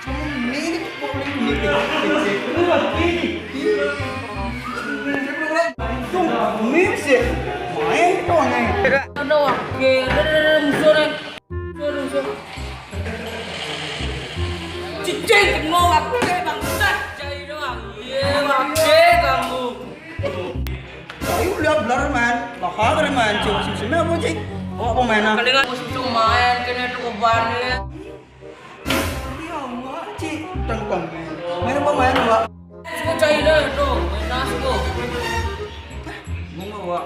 Kamu ini boleh ini. Tuh, miss ya. Main doang nih. Ada wakil, ada musuh nih. Musuh. Cicing mau wakil bangsat jadi doang. Iya wakil kamu. Ayo lihat belar man. Bakal man. Sukseme apa cik? Oh pemain. Kelingan musuh main kena tuh bebannya. Ya Allah cik. Tengkong. Main apa main mbak? Suka cahaya tuh, main nasi tuh. Bunga mbak.